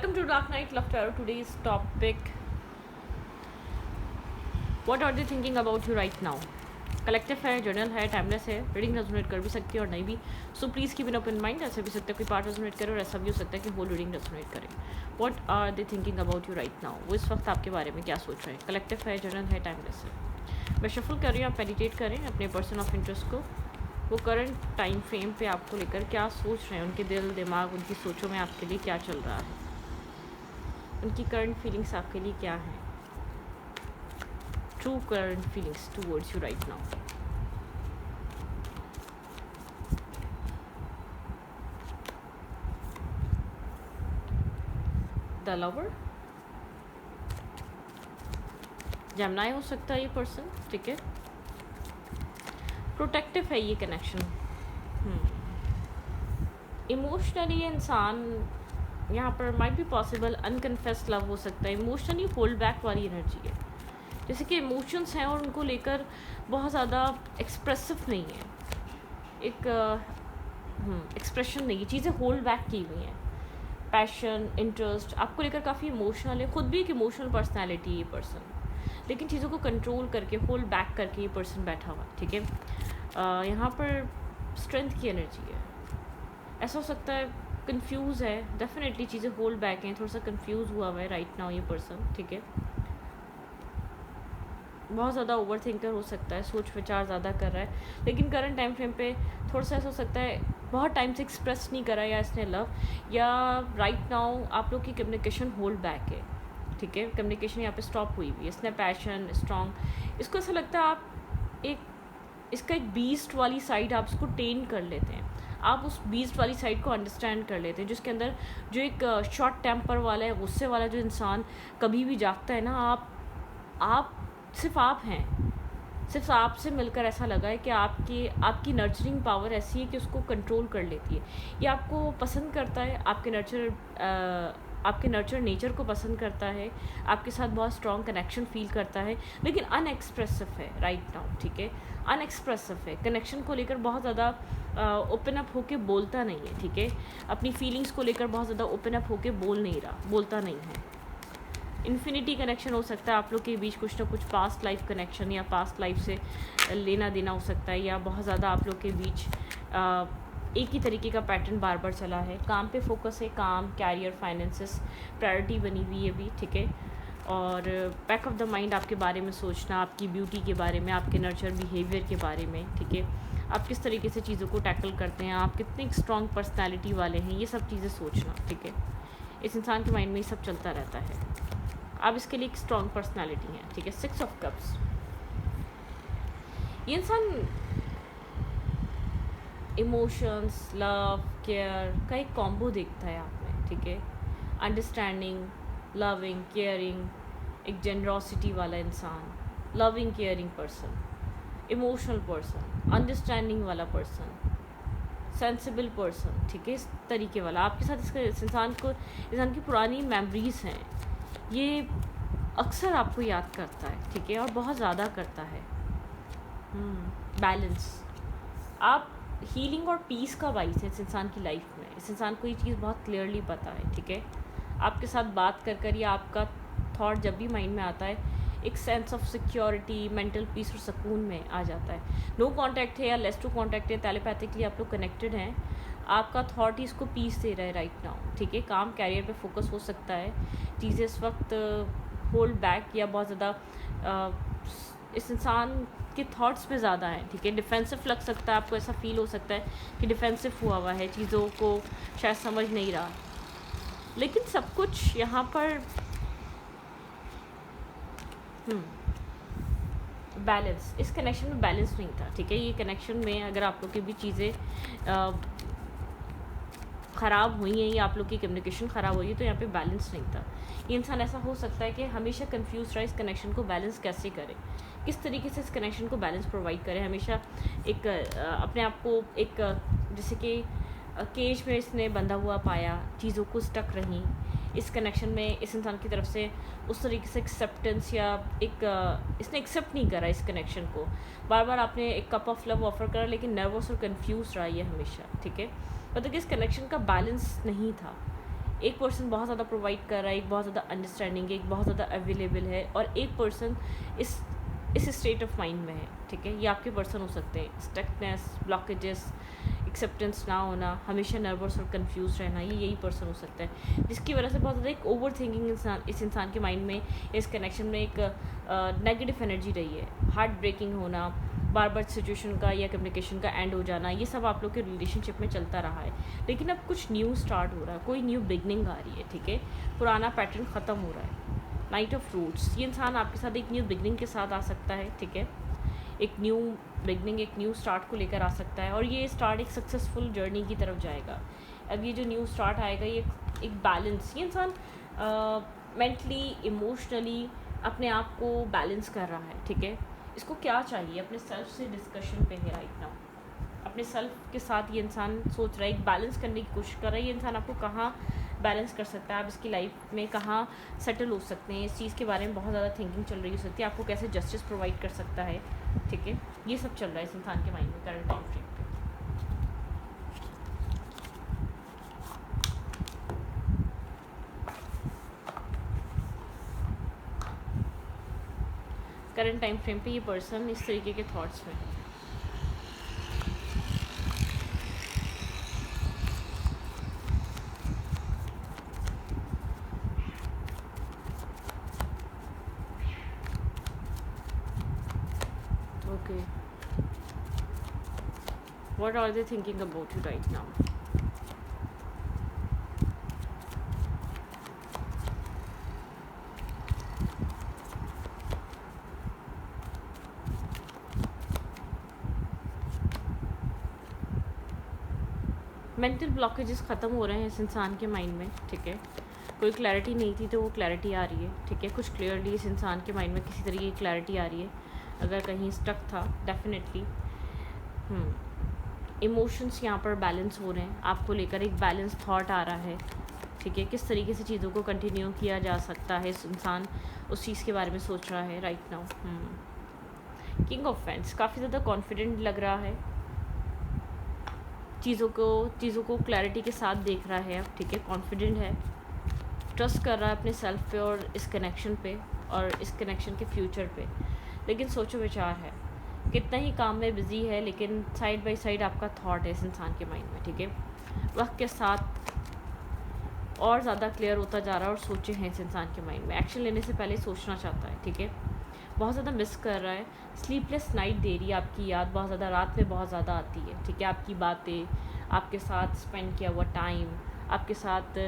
Welcome to Dark Knight Love Tarot. Today's topic: What are they thinking about you right now? Collective है, journal है, timeless है, reading resonate कर भी सकती है और नहीं भी. So please keep in open mind. ऐसा भी सकता है कोई पार्ट रेजोनेट करे और ऐसा भी हो सकता है कि होल रीडिंग रेजोनेट करे. What are they thinking about you right now? वो इस वक्त आपके बारे में क्या सोच रहे हैं? कलेक्टिव है, जर्नल है, टाइमलेस है. मैं शफल कर रही हूँ, आप मेडिटेट करें अपने पर्सन ऑफ इंटरेस्ट को. वो करंट टाइम फ्रेम पे आपको लेकर क्या सोच रहे हैं, उनके दिल दिमाग उनकी सोचों में आपके लिए क्या चल रहा है, उनकी करंट फीलिंग्स आपके लिए क्या हैं. True current feelings towards you right now. The lover. Gemini हो सकता है ये पर्सन, ठीक है. प्रोटेक्टिव है ये कनेक्शन. इमोशनली इंसान यहाँ पर माइट बी पॉसिबल अनकन्फेस्ड लव हो सकता है. इमोशनली होल्ड बैक वाली एनर्जी है, जैसे कि इमोशंस हैं और उनको लेकर बहुत ज़्यादा एक्सप्रेसिव नहीं है, एक एक्सप्रेशन नहीं है, चीज़ें होल्ड बैक की हुई हैं. पैशन, इंटरेस्ट आपको लेकर काफ़ी इमोशनल है. खुद भी एक इमोशनल पर्सनैलिटी है ये पर्सन, लेकिन चीज़ों को कंट्रोल करके होल्ड बैक करके ये पर्सन बैठा हुआ, ठीक है. यहाँ पर स्ट्रेंथ की एनर्जी है. ऐसा हो सकता है कंफ्यूज है, डेफिनेटली चीज़ें होल्ड बैक हैं, थोड़ा सा कंफ्यूज हुआ हुआ है राइट नाउ ये पर्सन, ठीक है. बहुत ज़्यादा ओवर थिंकर हो सकता है, सोच विचार ज़्यादा कर रहा है, लेकिन करंट टाइम फ्रेम पे थोड़ा सा ऐसा हो सकता है बहुत टाइम से एक्सप्रेस नहीं करा या इसने लव, या राइट नाउ आप लोग की कम्युनिकेशन होल्ड बैक है, ठीक है. कम्युनिकेशन यहाँ पे स्टॉप हुई हुई है. इसने पैशन स्ट्रॉन्ग, इसको ऐसा लगता है आप इसका एक बीस्ट वाली साइड आप उसको टेन कर लेते हैं, आप उस बीस्ट वाली साइड को अंडरस्टैंड कर लेते हैं, जिसके अंदर जो एक शॉर्ट टेम्पर वाला है, गुस्से वाला जो इंसान कभी भी जागता है ना, आप सिर्फ आप हैं. सिर्फ आपसे मिलकर ऐसा लगा है कि आपकी नर्चरिंग पावर ऐसी है कि उसको कंट्रोल कर लेती है. ये आपको पसंद करता है, आपके नर्चर नेचर को पसंद करता है, आपके साथ बहुत स्ट्रॉन्ग कनेक्शन फील करता है, लेकिन अनएक्सप्रेसिव है राइट नाउ, ठीक है. अनएक्सप्रेसिव है, कनेक्शन को लेकर बहुत ज़्यादा ओपन अप होके बोलता नहीं है, ठीक है. अपनी फीलिंग्स को लेकर बहुत ज़्यादा ओपन अप होके बोलता नहीं है. इन्फिनिटी कनेक्शन हो सकता है आप लोग के बीच, कुछ ना कुछ पास्ट लाइफ कनेक्शन या पास्ट लाइफ से लेना देना हो सकता है, या बहुत ज़्यादा आप लोग के बीच एक ही तरीके का पैटर्न बार बार चला है. काम पे फोकस है, काम, कैरियर, फाइनेंसेस प्रायोरिटी बनी हुई है भी, ठीक है. और बैक ऑफ द माइंड आपके बारे में सोचना, आपकी ब्यूटी के बारे में, आपके नर्चर बिहेवियर के बारे में, ठीक है. आप किस तरीके से चीज़ों को टैकल करते हैं, आप कितनी स्ट्रॉन्ग पर्सनैलिटी वाले हैं, ये सब चीज़ें सोचना, ठीक है. इस इंसान के माइंड में ये सब चलता रहता है. आप इसके लिए एक स्ट्रॉन्ग पर्सनालिटी है, ठीक है. 6 ऑफ कप्स. ये इंसान इमोशंस, लव, केयर का एक कॉम्बो देखता है आप में, ठीक है. अंडरस्टैंडिंग, लविंग, केयरिंग, एक जेनरॉसिटी वाला इंसान, loving caring person, emotional person, understanding वाला पर्सन, सेंसिबल पर्सन, ठीक है. इस तरीके वाला आपके साथ इस इंसान की पुरानी मेमोरीज हैं, ये अक्सर आपको याद करता है, ठीक है, और बहुत ज़्यादा करता है. बैलेंस, आप हीलिंग और पीस का वाइस है इस इंसान की लाइफ में. इस इंसान को ये चीज़ बहुत क्लियरली पता है, ठीक है. आपके साथ बात कर या आपका थॉट जब भी माइंड में आता है, एक sense of security, mental peace और सुकून में आ जाता है. नो कांटेक्ट है या लेस टू कांटेक्ट है, टेलीपैथिकली आप लोग कनेक्टेड हैं, आपका थॉट ही इसको पीस दे रहा है राइट नाउ, ठीक है. काम, कैरियर पे फोकस हो सकता है, चीज़ें इस वक्त होल्ड बैक या बहुत ज़्यादा इस इंसान के थॉट्स पे ज़्यादा हैं, ठीक है. डिफेंसिव लग सकता है आपको, ऐसा फील हो सकता है कि डिफेंसिव हुआ है, चीज़ों को शायद समझ नहीं रहा, लेकिन सब कुछ यहाँ पर बैलेंस, इस कनेक्शन में बैलेंस नहीं था, ठीक है. ये कनेक्शन में अगर आप लोग की भी चीज़ें ख़राब हुई हैं या आप लोग की कम्युनिकेशन ख़राब हुई है, तो यहाँ पे बैलेंस नहीं था. ये इंसान ऐसा हो सकता है कि हमेशा कंफ्यूज रहा, इस कनेक्शन को बैलेंस कैसे करे, किस तरीके से इस कनेक्शन को बैलेंस प्रोवाइड करें. हमेशा एक अपने आप को एक जैसे कि केज में इसने बंधा हुआ पाया, चीज़ों को स्टक रहीं. इस कनेक्शन में इस इंसान की तरफ से उस तरीके से एक्सेप्टेंस या इसने एक्सेप्ट नहीं करा इस कनेक्शन को. बार बार आपने एक कप ऑफ लव ऑफर करा, लेकिन नर्वस और कंफ्यूज रहा ये हमेशा, ठीक है. मतलब कि इस कनेक्शन का बैलेंस नहीं था. एक पर्सन बहुत ज़्यादा प्रोवाइड कर रहा है, एक बहुत ज़्यादा अंडरस्टैंडिंग है, एक बहुत ज़्यादा अवेलेबल है, और एक पर्सन इस स्टेट ऑफ माइंड में है, ठीक है। ये आपके पर्सन हो सकते हैं। स्टकनेस, ब्लॉकेजेस, एक्सेप्टेंस ना होना, हमेशा नर्वस और कंफ्यूज रहना, ये यही पर्सन हो सकता है, जिसकी वजह से बहुत ज़्यादा एक ओवर थिंकिंग इस इंसान के माइंड में, इस कनेक्शन में एक नेगेटिव एनर्जी रही है। हार्ट ब्रेकिंग होना, बार बार सिचुएशन का या कम्युनिकेशन का एंड हो जाना, ये सब आप लोग के रिलेशनशिप में चलता रहा है। लेकिन अब कुछ न्यू स्टार्ट हो रहा है, कोई न्यू बिगनिंग आ रही है, ठीक है। पुराना पैटर्न ख़त्म हो रहा है। नाइट ऑफ फ्रूट्स, ये इंसान आपके साथ एक न्यू बिगनिंग के साथ आ सकता है, ठीक है। एक न्यू बिगनिंग, एक न्यू स्टार्ट को लेकर आ सकता है, और ये स्टार्ट एक सक्सेसफुल जर्नी की तरफ जाएगा। अब ये जो न्यू स्टार्ट आएगा, ये एक बैलेंस, ये इंसान मेंटली, इमोशनली अपने आप को बैलेंस कर रहा है, ठीक है। इसको क्या चाहिए, अपने सेल्फ से डिस्कशन पे है राइट नाउ। अपने सेल्फ के साथ ये इंसान सोच रहा है, एक बैलेंस करने की कोशिश कर रहा है। ये इंसान आपको कहाँ बैलेंस कर सकता है, आप इसकी लाइफ में कहाँ सेटल हो सकते हैं, इस चीज़ के बारे में बहुत ज़्यादा थिंकिंग चल रही हो सकती है। आपको कैसे जस्टिस प्रोवाइड कर सकता है, ठीक है। ये सब चल रहा है इस इंसान के माइंड में करंट टाइम फ्रेम पे। करंट टाइम फ्रेम पे ये पर्सन इस तरीके के थॉट्स में है। Okay. What are they thinking about you right now? Mental blockages ख़त्म हो रहे हैं इस इंसान के माइंड में, ठीक है। कोई क्लैरिटी नहीं थी तो वो क्लैरिटी आ रही है, ठीक है। कुछ क्लियरली इस इंसान के माइंड में किसी तरीके की क्लैरिटी आ रही है। अगर कहीं स्टक था, डेफिनेटली इमोशंस यहाँ पर बैलेंस हो रहे हैं, आपको लेकर एक बैलेंस थॉट आ रहा है, ठीक है। किस तरीके से चीज़ों को कंटिन्यू किया जा सकता है, इस इंसान उस चीज़ के बारे में सोच रहा है right now. King of fans, काफ़ी ज़्यादा कॉन्फिडेंट लग रहा है, चीज़ों को क्लैरिटी के साथ देख रहा है अब, ठीक है। कॉन्फिडेंट है, ट्रस्ट कर रहा है अपने सेल्फ पे और इस कनेक्शन पे और इस कनेक्शन के फ्यूचर पे। लेकिन सोचो विचार है, कितना ही काम में बिज़ी है, लेकिन साइड बाय साइड आपका थॉट है इस इंसान के माइंड में, ठीक है। वक्त के साथ और ज़्यादा क्लियर होता जा रहा है और सोचे हैं इस इंसान के माइंड में। एक्शन लेने से पहले सोचना चाहता है, ठीक है। बहुत ज़्यादा मिस कर रहा है, स्लीपलेस नाइट दे रही है आपकी याद, बहुत ज़्यादा रात में बहुत ज़्यादा आती है, ठीक है। आपकी बातें, आपके साथ स्पेंड किया हुआ टाइम, आपके साथ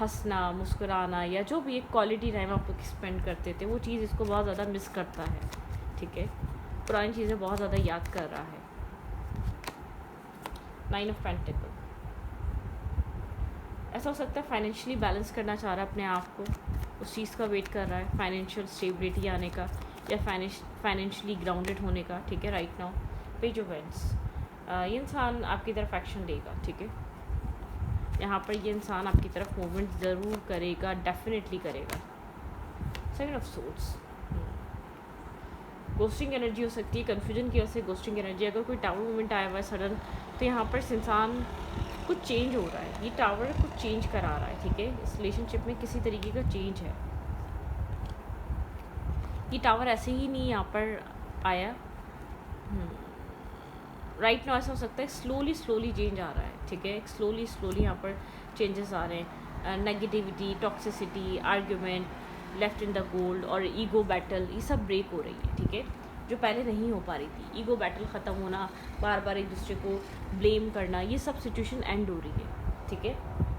हंसना, मुस्कुराना, या जो भी एक क्वालिटी टाइम आप लोग स्पेंड करते थे, वो चीज़ इसको बहुत ज़्यादा मिस करता है, ठीक है। पुरानी चीज़ें बहुत ज़्यादा याद कर रहा है। 9 ऑफ पेंटिकल, ऐसा हो सकता है फाइनेंशियली बैलेंस करना चाह रहा है अपने आप को, उस चीज़ का वेट कर रहा है, फाइनेंशियल स्टेबिलिटी आने का या फाइनेंशियली ग्राउंडेड होने का, ठीक है। Right now page of wands, ये इंसान आपकी तरफ एक्शन लेगा, ठीक है। यहाँ पर ये इंसान आपकी तरफ मूवमेंट ज़रूर करेगा, डेफिनेटली करेगा। Second of swords, ghosting energy हो सकती है, कन्फ्यूजन की वजह से गोस्टिंग एनर्जी। अगर कोई टावर मूवमेंट आया हुआ है सडन, तो यहाँ पर इस इंसान कुछ चेंज हो रहा है, ये टावर कुछ चेंज करा रहा है, ठीक है। इस रिलेशनशिप में किसी तरीके का चेंज है। ये टावर ऐसे ही नहीं यहाँ पर आया, राइट नाउ ऐसा हो सकता है स्लोली चेंज आ रहा है, ठीक है। स्लोली यहाँ पर चेंजेस आ रहे हैं। Negativity, toxicity, argument, left in the gold और ईगो बैटल, ये सब ब्रेक हो रही है, ठीक है। जो पहले नहीं हो पा रही थी, ईगो बैटल ख़त्म होना, बार बार एक दूसरे को ब्लेम करना, ये सब सिचुएशन एंड हो रही है, ठीक है।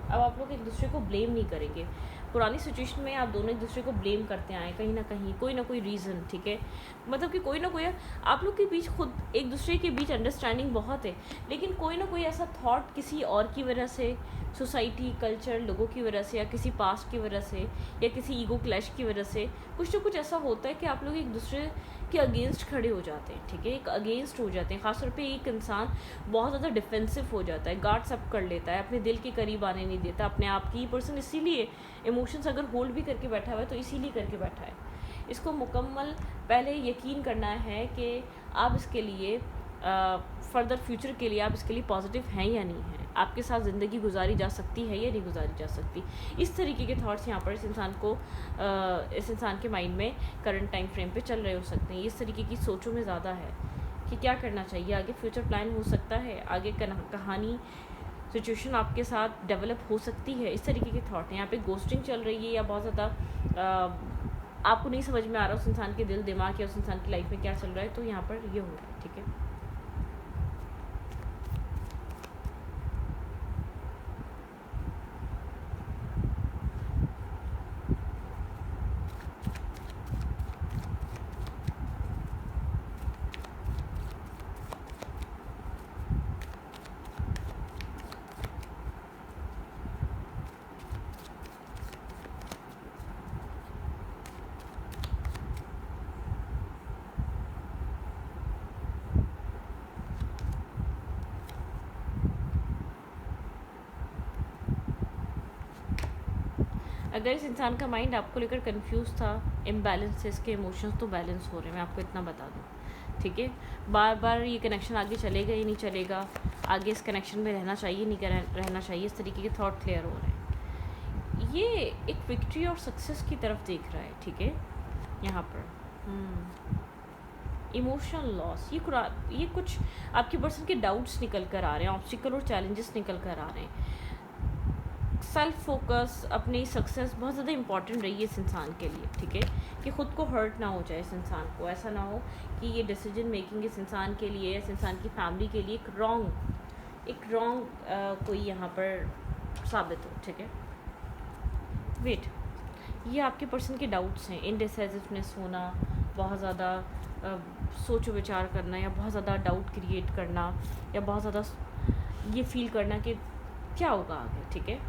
अब आप लोग एक दूसरे को ब्लेम नहीं करेंगे। पुरानी सिचुएशन में आप दोनों एक दूसरे को ब्लेम करते आए, कहीं ना कहीं कोई ना कोई रीज़न, ठीक है। मतलब कि कोई ना कोई आप लोग के बीच, खुद एक दूसरे के बीच अंडरस्टैंडिंग बहुत है, लेकिन कोई ना कोई ऐसा थॉट किसी और की वजह से, सोसाइटी, कल्चर, लोगों की वजह से, या किसी पास्ट की वजह से, या किसी ईगो क्लैश की वजह से कुछ ना कुछ ऐसा होता है कि आप लोग एक दूसरे के अगेंस्ट खड़े हो जाते हैं, ठीक है। एक अगेंस्ट हो जाते हैं, ख़ासतौर पे एक इंसान बहुत ज़्यादा डिफेंसिव हो जाता है, गार्ड्स अप कर लेता है, अपने दिल के करीब आने नहीं देता अपने आप की पर्सन। इसीलिए इमोशंस अगर होल्ड भी करके बैठा हुआ है तो इसीलिए करके बैठा है। इसको मुकम्मल पहले यकीन करना है कि आप इसके लिए फर्दर फ्यूचर के लिए आप इसके लिए पॉजिटिव हैं या नहीं हैं। आपके साथ ज़िंदगी गुजारी जा सकती है या नहीं गुजारी जा सकती। इस तरीके के थॉट्स यहाँ पर इस इंसान के माइंड में करंट टाइम फ्रेम पे चल रहे हो सकते हैं। इस तरीके की सोचों में ज़्यादा है कि क्या करना चाहिए, आगे फ्यूचर प्लान हो सकता है, आगे कहानी सिचुएशन आपके साथ डेवलप हो सकती है। इस तरीके के थॉट हैं। यहाँ पे गोस्टिंग चल रही है या बहुत ज़्यादा आपको नहीं समझ में आ रहा उस इंसान के दिल दिमाग या उस इंसान की लाइफ में क्या चल रहा है, तो यहाँ पर ये हो रहा है। ठीक है, अगर इस इंसान का माइंड आपको लेकर कंफ्यूज था, इम्बैलेंस है इसके इमोशंस, तो बैलेंस हो रहे हैं, मैं आपको इतना बता दूँ। ठीक है, बार बार ये कनेक्शन आगे चलेगा ही नहीं चलेगा, आगे इस कनेक्शन में रहना चाहिए नहीं रहना चाहिए, इस तरीके के थॉट क्लियर हो रहे हैं। ये एक विक्ट्री और सक्सेस की तरफ देख रहा है। ठीक है, यहाँ पर इमोशनल लॉस, ये कुछ आपके पर्सन के डाउट्स निकल कर आ रहे हैं, ऑब्स्टिकल और चैलेंजेस निकल कर आ रहे हैं। सेल्फ फोकस, अपनी सक्सेस बहुत ज़्यादा इंपॉर्टेंट रही है इस इंसान के लिए। ठीक है, कि ख़ुद को हर्ट ना हो जाए इस इंसान को, ऐसा ना हो कि ये डिसीजन मेकिंग इस इंसान के लिए, इस इंसान की फैमिली के लिए एक रॉन्ग कोई यहाँ पर साबित हो। ठीक है, वेट, ये आपके पर्सन के डाउट्स हैं, इनडिसाइसिवनेस होना, बहुत ज़्यादा सोचो विचार करना, या बहुत ज़्यादा डाउट क्रिएट करना, या बहुत ज़्यादा ये फील करना कि क्या होगा आगे। ठीक है,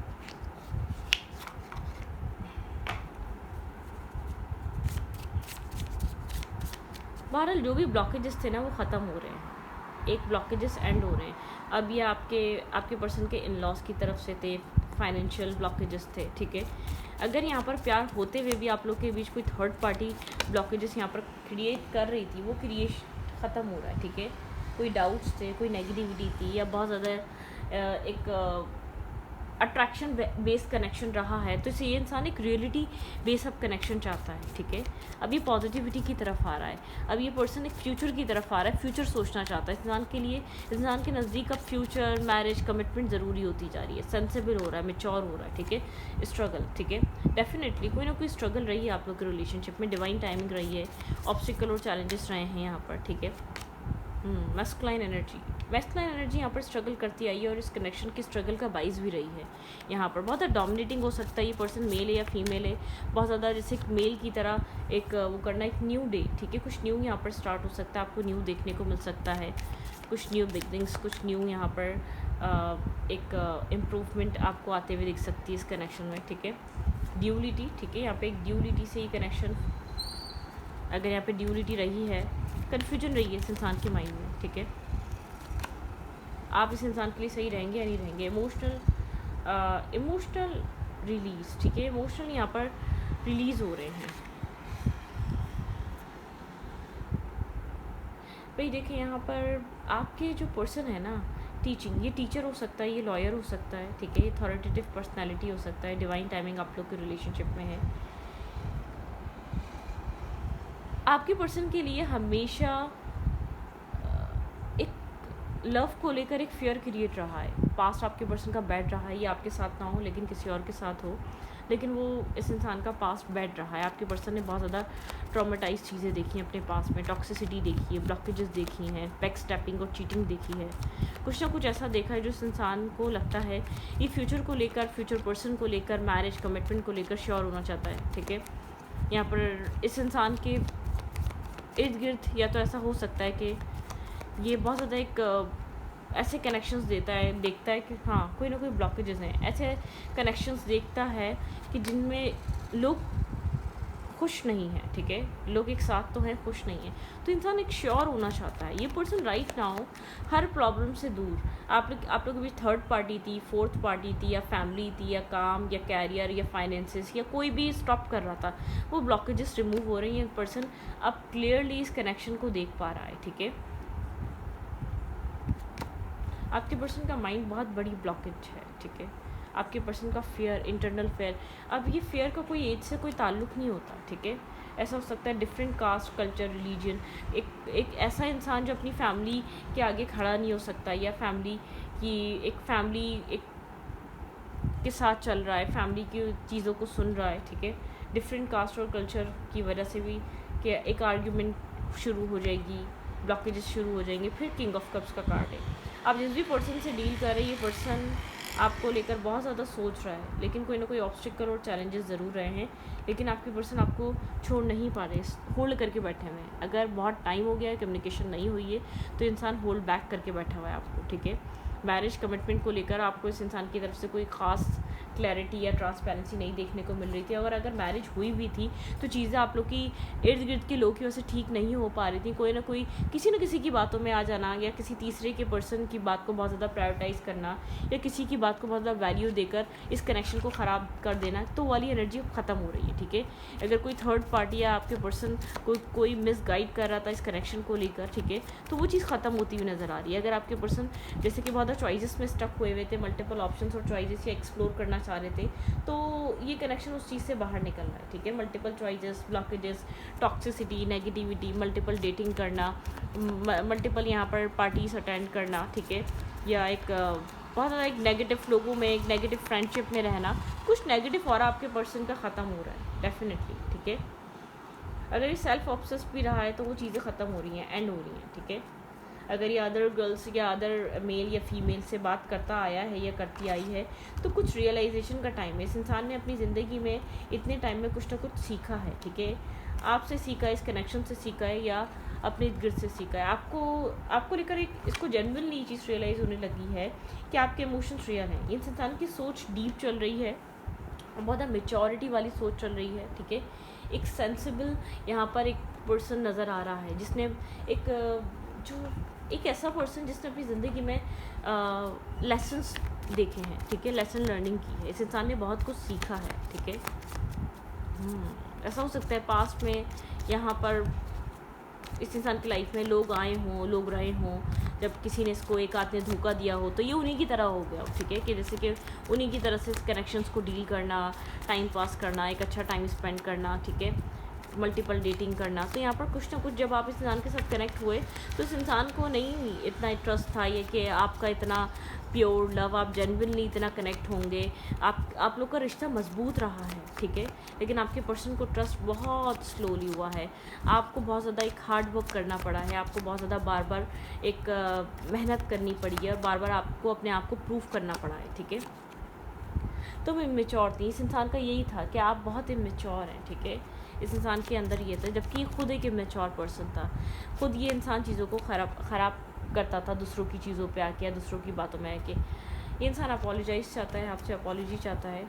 बहरहाल जो भी ब्लॉकेजेस थे ना वो ख़त्म हो रहे हैं, एक ब्लॉकेजेस एंड हो रहे हैं। अब ये आपके पर्सन के इन लॉज की तरफ से थे, फाइनेंशियल ब्लॉकेजेस थे। ठीक है, अगर यहाँ पर प्यार होते हुए भी आप लोग के बीच कोई थर्ड पार्टी ब्लॉकेजेस यहाँ पर क्रिएट कर रही थी, वो क्रिएशन ख़त्म हो रहा है। ठीक है, कोई डाउट्स थे, कोई नेगेटिविटी थी, या बहुत ज़्यादा एक अट्रैक्शन बेस्ड कनेक्शन रहा है, तो इसे ये इंसान एक रियलिटी बेस्ड अब कनेक्शन चाहता है। ठीक है, अब ये पॉजिटिविटी की तरफ आ रहा है, अब ये पर्सन एक फ्यूचर की तरफ आ रहा है, फ्यूचर सोचना चाहता है। इंसान के लिए, इंसान के नज़दीक अब फ्यूचर, मैरिज, कमिटमेंट ज़रूरी होती जा रही है, सेंसिबल हो रहा है, मेच्योर हो रहा है। ठीक है, स्ट्रगल, ठीक है, डेफिनेटली कोई ना कोई स्ट्रगल रही है आप लोग के रिलेशनशिप में, डिवाइन टाइमिंग रही है, ऑब्स्टिकल और चैलेंजेस रहे हैं यहाँ पर। ठीक है, मैस्कुलाइन एनर्जी यहाँ पर स्ट्रगल करती आई है, और इस कनेक्शन की स्ट्रगल का बाइस भी रही है। यहाँ पर बहुत ज़्यादा डोमिनेटिंग हो सकता है ये पर्सन, मेल है या फीमेल है, बहुत ज़्यादा जैसे एक मेल की तरह एक वो करना, एक न्यू डे। ठीक है, कुछ न्यू यहाँ पर स्टार्ट हो सकता है, आपको न्यू देखने को मिल सकता है, कुछ न्यू बिगनिंग्स, कुछ न्यू यहाँ पर एक इम्प्रूवमेंट आपको आते हुए दिख सकती है इस कनेक्शन में। ठीक है, ड्यूलिटी, ठीक है, यहाँ पे एक ड्यूलिटी से ही कनेक्शन, अगर यहाँ पे ड्यूलिटी रही है, कन्फ्यूजन रही है इस इंसान के माइंड में। ठीक है, आप इस इंसान के लिए सही रहेंगे या नहीं रहेंगे। इमोशनल रिलीज़, ठीक है, इमोशनल यहाँ पर रिलीज़ हो रहे हैं। भाई देखिए, यहाँ पर आपके जो पर्सन है ना, टीचिंग, ये टीचर हो सकता है, ये लॉयर हो सकता है। ठीक है, ये अथॉरिटेटिव पर्सनैलिटी हो सकता है, डिवाइन टाइमिंग आप लोग के रिलेशनशिप में है। आपके पर्सन के लिए हमेशा एक लव को लेकर एक फियर क्रिएट रहा है, पास्ट आपके पर्सन का बैड रहा है, ये आपके साथ ना हो लेकिन किसी और के साथ हो, लेकिन वो इस इंसान का पास्ट बैड रहा है। आपके पर्सन ने बहुत ज़्यादा ट्रॉमेटाइज चीज़ें देखी हैं अपने पास में, टॉक्सिसिटी देखी है, ब्लॉकेजेस देखी हैं, बैक स्टैपिंग और चीटिंग देखी है, कुछ ना कुछ ऐसा देखा है जो इस इंसान को लगता है ये फ्यूचर को लेकर, फ्यूचर पर्सन को लेकर, मैरिज कमिटमेंट को लेकर श्योर होना चाहता है। ठीक है, यहाँ पर इस इंसान के इर्द गिर्द या तो ऐसा हो सकता है कि ये बहुत ज़्यादा एक ऐसे कनेक्शंस देखता है कि हाँ कोई ना कोई ब्लॉकेजेस हैं, ऐसे कनेक्शंस देखता है कि जिनमें लोग खुश नहीं है। ठीक है, लोग एक साथ तो हैं, खुश नहीं है, तो इंसान एक श्योर होना चाहता है। ये पर्सन राइट नाउ हर प्रॉब्लम से दूर, आप लोग के बीच थर्ड पार्टी थी, फोर्थ पार्टी थी, या फैमिली थी, या काम, या कैरियर, या फाइनेंसेस, या कोई भी स्टॉप कर रहा था, वो ब्लॉकेजेस रिमूव हो रही हैं। पर्सन अब क्लियरली इस कनेक्शन को देख पा रहा है। ठीक है, आपके पर्सन का माइंड बहुत बड़ी ब्लॉकेज है, ठीक है। आपके पर्सन का फेयर, इंटरनल फेयर, अब ये फेयर का कोई एज से कोई ताल्लुक़ नहीं होता, ठीक है। ऐसा हो सकता है डिफरेंट कास्ट, कल्चर, रिलीजन, एक ऐसा इंसान जो अपनी फैमिली के आगे खड़ा नहीं हो सकता, या फैमिली की एक के साथ चल रहा है, फैमिली की चीज़ों को सुन रहा है, ठीक है। डिफरेंट कास्ट और कल्चर की वजह से भी कि एक आर्ग्यूमेंट शुरू हो जाएगी, ब्लॉकेजेस शुरू हो जाएंगे। फिर किंग ऑफ कप्स का कार्ड है। आप जिस भी पर्सन से डील कर रहे हैं, ये पर्सन आपको लेकर बहुत ज़्यादा सोच रहा है, लेकिन कोई ना कोई ऑब्स्टिकल और चैलेंजेस ज़रूर रहे हैं, लेकिन आपके पर्सन आपको छोड़ नहीं पा रहे, होल्ड करके बैठे हुए हैं। अगर बहुत टाइम हो गया है, कम्युनिकेशन नहीं हुई है, तो इंसान होल्ड बैक करके बैठा हुआ है आपको, ठीक है। मैरिज कमिटमेंट को लेकर आपको इस इंसान की तरफ से कोई ख़ास क्लैरिटी या ट्रांसपेरेंसी नहीं देखने को मिल रही थी। अगर मैरिज हुई भी थी तो चीज़ें आप लोग की इर्द गिर्द के लोग की वजह से ठीक नहीं हो पा रही थी। कोई ना कोई किसी न किसी की बातों में आ जाना, या किसी तीसरे के पर्सन की बात को बहुत ज़्यादा प्रायोरिटाइज़ करना, या किसी की बात को बहुत ज़्यादा वैल्यू देकर इस कनेक्शन को ख़राब कर देना, तो वाली एनर्जी ख़त्म हो रही है, ठीक है। अगर कोई थर्ड पार्टी या आपके पर्सन कोई मिस गाइड कर रहा था इस कनेक्शन को लेकर, ठीक है, तो वो चीज़ ख़त्म होती हुई नज़र आ रही है। अगर आपके पर्सन जैसे कि बहुत ज़्यादा चॉइसेस में स्टक हुए हुए थे, मल्टीपल ऑप्शंस और चॉइसेस या एक्सप्लोर करना चाह रहे थे, तो ये कनेक्शन उस चीज़ से बाहर निकल रहा है, ठीक है। Multiple choices, blockages, toxicity, negativity, multiple dating करना, मल्टीपल यहाँ पर पार्टीज अटेंड करना, ठीक है, या बहुत ज़्यादा एक नेगेटिव लोगों में, एक नेगेटिव फ्रेंडशिप में रहना, कुछ नेगेटिव और आपके पर्सन का ख़त्म हो रहा है डेफिनेटली, ठीक है। अगर ये सेल्फ ऑब्सेस भी रहा है तो वो चीज़ें ख़त्म हो रही हैं, एंड हो रही हैं, ठीक है। अगर ये अदर गर्ल्स या अदर मेल या फीमेल से बात करता आया है या करती आई है, तो कुछ रियलाइजेशन का टाइम है। इस इंसान ने अपनी ज़िंदगी में इतने टाइम में कुछ ना कुछ सीखा है, ठीक है। आपसे सीखा है, इस कनेक्शन से सीखा है, या अपने इर्द गिर्द से सीखा है। आपको लेकर एक इसको जेन्युइनली ये चीज़ रियलाइज़ होने लगी है कि आपके इमोशंस रियल हैं। इस इंसान की सोच डीप चल रही है, बहुत ज़्यादा मेच्योरिटी वाली सोच चल रही है, ठीक है। एक सेंसिबल यहाँ पर एक पर्सन नज़र आ रहा है, जिसने एक ऐसा पर्सन जिसने अपनी ज़िंदगी में लेसन्स देखे हैं, ठीक है, लेसन लर्निंग की है। इस इंसान ने बहुत कुछ सीखा है, ठीक है। ऐसा हो सकता है पास्ट में यहाँ पर इस इंसान की लाइफ में लोग आए हों, लोग रहे हों, जब किसी ने इसको एक आध ने धोखा दिया हो, तो ये उन्हीं की तरह हो गया, ठीक है, कि जैसे कि उन्हीं की तरह से कनेक्शंस को डील करना, टाइम पास करना, एक अच्छा टाइम स्पेंड करना, ठीक है, मल्टीपल डेटिंग करना। तो यहाँ पर कुछ ना कुछ जब आप इस इंसान के साथ कनेक्ट हुए, तो इस इंसान को नहीं इतना ट्रस्ट था ये कि आपका इतना प्योर लव, आप जेन्युइनली इतना कनेक्ट होंगे, आप लोग का रिश्ता मजबूत रहा है, ठीक है। लेकिन आपके पर्सन को ट्रस्ट बहुत स्लोली हुआ है। आपको बहुत ज़्यादा एक हार्ड वर्क करना पड़ा है, आपको बहुत ज़्यादा बार बार एक मेहनत करनी पड़ी है, और बार बार आपको अपने आप को प्रूव करना पड़ा है, ठीक है। तुम इमेच्योर थी, इस इंसान का यही था कि आप बहुत इमेच्योर हैं, ठीक है। इस इंसान के अंदर ये था, जबकि खुद एक इमेच्योर पर्सन था। खुद ये इंसान चीज़ों को ख़राब करता था, दूसरों की चीज़ों पे आके या दूसरों की बातों में आके। ये इंसान अपोलोजाइज़ चाहता है, आपसे अपॉलॉजी चाहता है।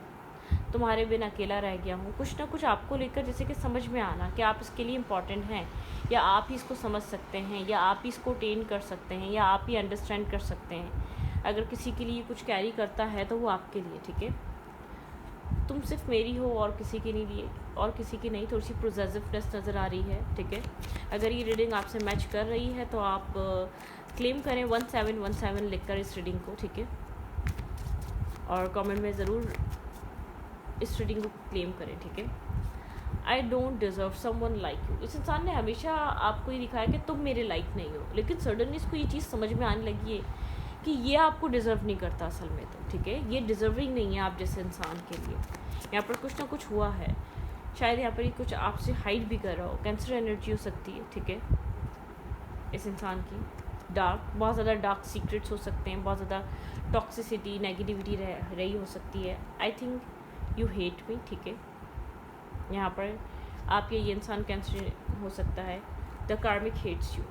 तुम्हारे बिन अकेला रह गया हूँ, कुछ ना कुछ आपको लेकर जैसे कि समझ में आना कि आप इसके लिए इम्पॉर्टेंट हैं, या आप ही इसको समझ सकते हैं, या आप ही इसको टेन कर सकते हैं, या आप ही अंडरस्टैंड कर सकते हैं। अगर किसी के लिए कुछ कैरी करता है तो वो आपके लिए, ठीक है। तुम सिर्फ मेरी हो और किसी के नहीं लिए, और किसी की नहीं, थोड़ी सी पोजेसिवनेस नज़र आ रही है, ठीक है। अगर ये रीडिंग आपसे मैच कर रही है तो आप क्लेम करें 1717 लिखकर इस रीडिंग को, ठीक है, और कमेंट में ज़रूर इस रीडिंग को क्लेम करें, ठीक है। I don't deserve someone like you. इस इंसान ने हमेशा आपको ये दिखाया कि तुम मेरे लाइक नहीं हो, लेकिन सडनली इसको ये चीज़ समझ में आने लगी है कि ये आपको डिज़र्व नहीं करता असल में, तो ठीक है, ये डिज़र्विंग नहीं है आप जैसे इंसान के लिए। यहाँ पर कुछ ना कुछ हुआ है, शायद यहाँ पर ये कुछ आपसे हाइड भी कर रहा हो। कैंसर एनर्जी हो सकती है, ठीक है, इस इंसान की। बहुत ज़्यादा डार्क सीक्रेट्स हो सकते हैं, बहुत ज़्यादा टॉक्सिसिटी, नेगेटिविटी रही हो सकती है। आई थिंक यू हेट मी, ठीक है। यहाँ पर आपके ये इंसान कैंसर हो सकता है। The karmic hates you.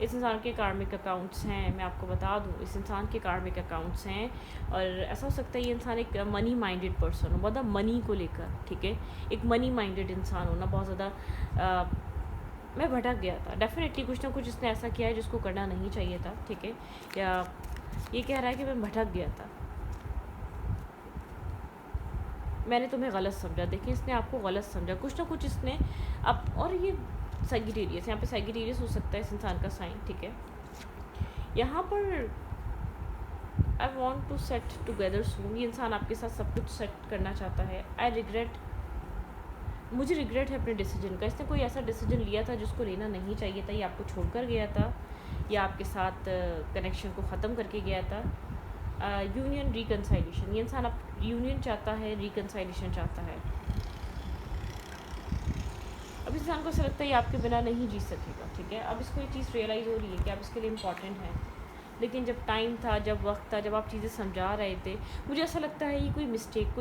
इस इंसान के कार्मिक अकाउंट्स हैं, मैं आपको बता दूं, इस इंसान के कार्मिक अकाउंट्स हैं। और ऐसा हो सकता है ये इंसान एक मनी माइंडेड पर्सन हो, बहुत ज़्यादा मनी को लेकर, ठीक है, एक मनी माइंडेड इंसान होना, बहुत ज़्यादा मैं भटक गया था। डेफिनेटली कुछ ना कुछ इसने ऐसा किया है जिसको करना नहीं चाहिए था, ठीक है, या ये कह रहा है कि मैं भटक गया था, मैंने तुम्हें गलत समझा। देखिए, इसने आपको गलत समझा, कुछ ना कुछ इसने और ये सैजिटेरियस, यहाँ पे सैजिटेरियस हो सकता है इस इंसान का साइन, ठीक है। यहाँ पर I want to set together soon, ये इंसान आपके साथ सब कुछ सेट करना चाहता है। मुझे रिग्रेट है अपने डिसीजन का। इसने कोई ऐसा डिसीजन लिया था जिसको लेना नहीं चाहिए था, या आपको छोड़कर गया था, या आपके साथ कनेक्शन को ख़त्म करके गया था। यूनियन रिकनसाइलेशन, ये इंसान आप यूनियन चाहता है, रिकनसाइलेशन चाहता है। अब इस इंसान को ऐसा लगता है ये आपके बिना नहीं जी सकेगा, ठीक है। अब इसको ये चीज़ रियलाइज़ हो रही है कि आप इसके लिए इम्पॉर्टेंट हैं, लेकिन जब टाइम था, जब वक्त था, जब आप चीज़ें समझा रहे थे, मुझे ऐसा लगता है ये कोई मिस्टेक,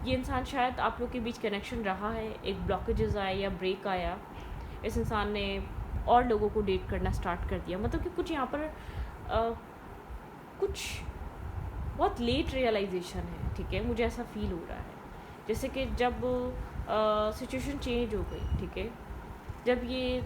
ये इंसान शायद आप लोग के बीच कनेक्शन रहा है, एक ब्लॉकेजेस आया या ब्रेक आया, इस इंसान ने और लोगों को डेट करना स्टार्ट कर दिया। मतलब कि कुछ यहाँ पर कुछ बहुत लेट रियलाइजेशन है, ठीक है। मुझे ऐसा फील हो रहा है जैसे कि जब सिचुएशन चेंज हो गई, ठीक है, जब ये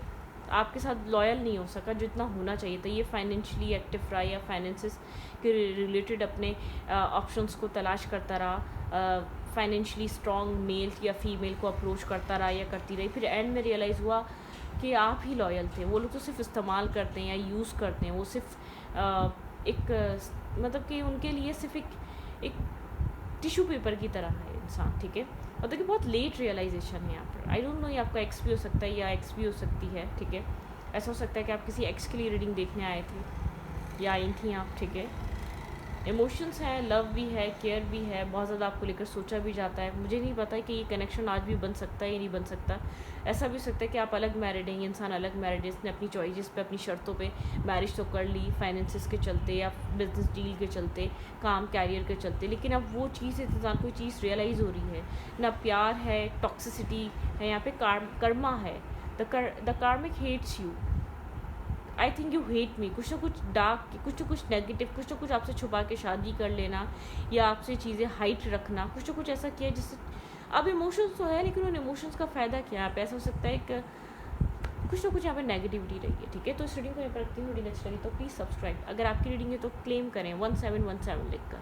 आपके साथ लॉयल नहीं हो सका जितना होना चाहिए था, ये फाइनेंशियली एक्टिव रहा या फाइनेंसेस के रिलेटेड अपने ऑप्शंस को तलाश करता रहा, फाइनेंशियली स्ट्रॉन्ग मेल या फीमेल को अप्रोच करता रहा या करती रही, फिर एंड में रियलाइज़ हुआ कि आप ही लॉयल थे। वो लोग तो सिर्फ इस्तेमाल करते हैं या यूज़ करते हैं, वो सिर्फ एक मतलब कि उनके लिए सिर्फ एक टिश्यू पेपर की तरह है इंसान, ठीक है। मतलब कि बहुत लेट रियलाइजेशन है यहाँ पर। आई डोंट नो, ये आपका एक्स भी हो सकता है या एक्स भी हो सकती है, ठीक है। ऐसा हो सकता है कि आप किसी एक्स के लिए रीडिंग देखने आए थे या आई थी आप, ठीक है। इमोशंस हैं, लव भी है, केयर भी है, बहुत ज़्यादा आपको लेकर सोचा भी जाता है। मुझे नहीं पता कि ये कनेक्शन आज भी बन सकता है या नहीं बन सकता। ऐसा भी हो सकता है कि आप अलग मैरिड हैं, ये इंसान अलग मैरिड है, इसने अपनी चॉइसेस पे, अपनी शर्तों पे मैरिज तो कर ली, फाइनेंसिस के चलते या बिजनेस डील के चलते, काम कैरियर के चलते, लेकिन अब वो चीज़ इस इंसान को चीज़ रियलाइज़ हो रही है ना, प्यार है, टॉक्सिसिटी है, यहाँ पे कर्मा है, the karmic hates you. I think you hate me, कुछ ना कुछ डार्क, कुछ ना कुछ नेगेटिव, कुछ ना कुछ आपसे छुपा के शादी कर लेना या आपसे चीज़ें हाइट रखना, कुछ ना कुछ ऐसा किया जिससे अब इमोशंस तो है, लेकिन उन इमोशंस का फ़ायदा क्या है? ऐसा हो सकता है कि कुछ ना कुछ यहाँ पे नेगेटिविटी रही है, ठीक है। तो इस रीडिंग को यहाँ पर रखती हूँ। रीडिंग अच्छी लगी तो प्लीज़ सब्सक्राइब। अगर आपकी रीडिंग है तो क्लेम करें 1717 लिखकर।